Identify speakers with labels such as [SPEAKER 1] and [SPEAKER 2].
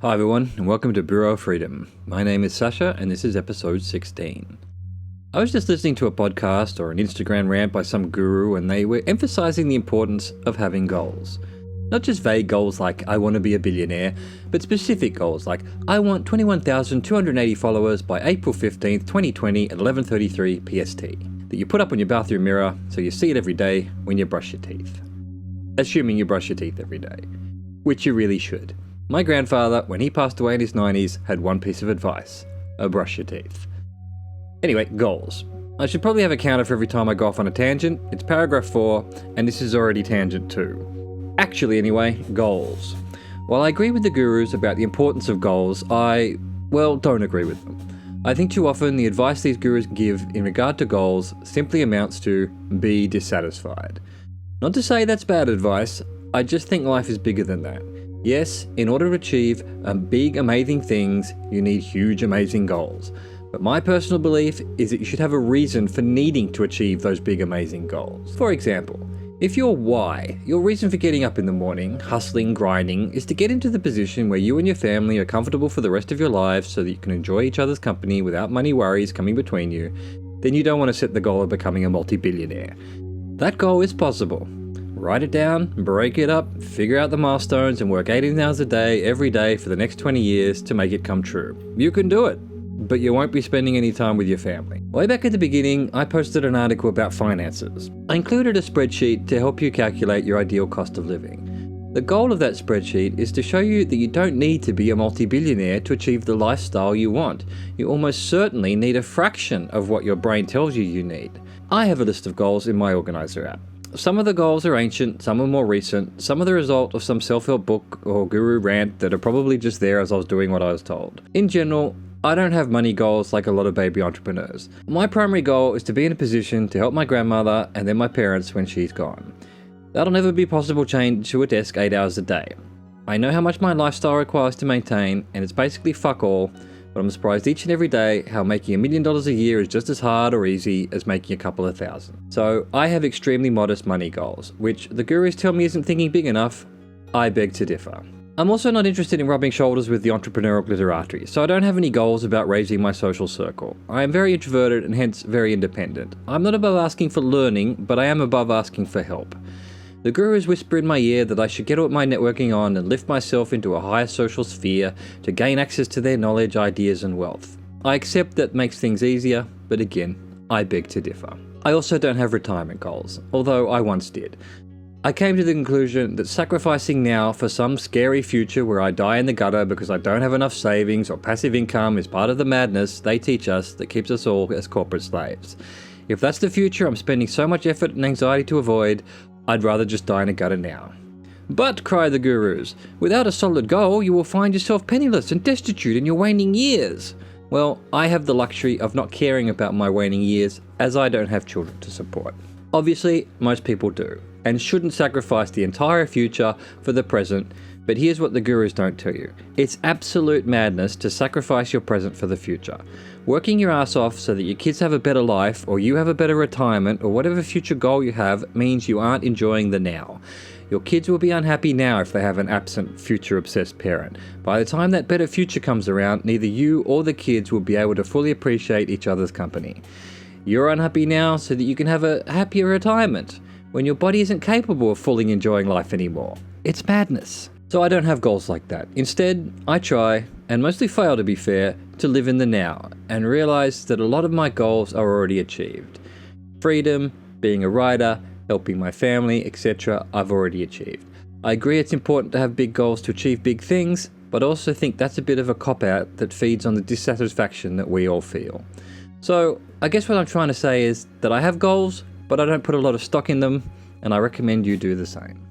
[SPEAKER 1] Hi everyone, and welcome to Bureau of Freedom. My name is Sasha, and this is episode 16. I was just listening to a podcast or an Instagram rant by some guru, and they were emphasizing the importance of having goals. Not just vague goals like, I want to be a billionaire, but specific goals like, I want 21,280 followers by April 15th, 2020 at 11:33 PST, that you put up on your bathroom mirror so you see it every day when you brush your teeth. Assuming you brush your teeth every day, which you really should. My grandfather, when he passed away in his 90s, had one piece of advice: brush your teeth. Anyway, goals. I should probably have a counter for every time I go off on a tangent. It's paragraph 4, and this is already tangent 2. Actually anyway, goals. While I agree with the gurus about the importance of goals, I don't agree with them. I think too often the advice these gurus give in regard to goals simply amounts to be dissatisfied. Not to say that's bad advice, I just think life is bigger than that. Yes, in order to achieve big, amazing things, you need huge, amazing goals. But my personal belief is that you should have a reason for needing to achieve those big, amazing goals. For example, if your why, your reason for getting up in the morning, hustling, grinding, is to get into the position where you and your family are comfortable for the rest of your lives so that you can enjoy each other's company without money worries coming between you, then you don't want to set the goal of becoming a multi-billionaire. That goal is possible. Write it down, break it up, figure out the milestones, and work 18 hours a day, every day for the next 20 years to make it come true. You can do it, but you won't be spending any time with your family. Way back at the beginning, I posted an article about finances. I included a spreadsheet to help you calculate your ideal cost of living. The goal of that spreadsheet is to show you that you don't need to be a multi-billionaire to achieve the lifestyle you want. You almost certainly need a fraction of what your brain tells you you need. I have a list of goals in my organizer app. Some of the goals are ancient, some are more recent, some are the result of some self-help book or guru rant that are probably just there as I was doing what I was told. In general, I don't have money goals like a lot of baby entrepreneurs. My primary goal is to be in a position to help my grandmother and then my parents when she's gone. That'll never be possible chained to a desk 8 hours a day. I know how much my lifestyle requires to maintain, and it's basically fuck all, but I'm surprised each and every day how making $1 million a year is just as hard or easy as making a couple of thousand. So I have extremely modest money goals, which the gurus tell me isn't thinking big enough. I beg to differ. I'm also not interested in rubbing shoulders with the entrepreneurial glitterati, so I don't have any goals about raising my social circle. I am very introverted and hence very independent. I'm not above asking for learning, but I am above asking for help. The gurus whisper in my ear that I should get my networking on and lift myself into a higher social sphere to gain access to their knowledge, ideas, and wealth. I accept that makes things easier, but again, I beg to differ. I also don't have retirement goals, although I once did. I came to the conclusion that sacrificing now for some scary future where I die in the gutter because I don't have enough savings or passive income is part of the madness they teach us that keeps us all as corporate slaves. If that's the future I'm spending so much effort and anxiety to avoid, I'd rather just die in a gutter now. But, cry the gurus, without a solid goal, you will find yourself penniless and destitute in your waning years. Well, I have the luxury of not caring about my waning years, as I don't have children to support. Obviously, most people do, and shouldn't sacrifice the entire future for the present, but here's what the gurus don't tell you. It's absolute madness to sacrifice your present for the future. Working your ass off so that your kids have a better life, or you have a better retirement, or whatever future goal you have, means you aren't enjoying the now. Your kids will be unhappy now if they have an absent, future-obsessed parent. By the time that better future comes around, neither you or the kids will be able to fully appreciate each other's company. You're unhappy now so that you can have a happier retirement, when your body isn't capable of fully enjoying life anymore. It's madness. So I don't have goals like that. Instead, I try, and mostly fail to be fair, to live in the now, and realize that a lot of my goals are already achieved. Freedom, being a writer, helping my family, etc. I've already achieved. I agree it's important to have big goals to achieve big things, but I also think that's a bit of a cop-out that feeds on the dissatisfaction that we all feel. So I guess what I'm trying to say is that I have goals, but I don't put a lot of stock in them, and I recommend you do the same.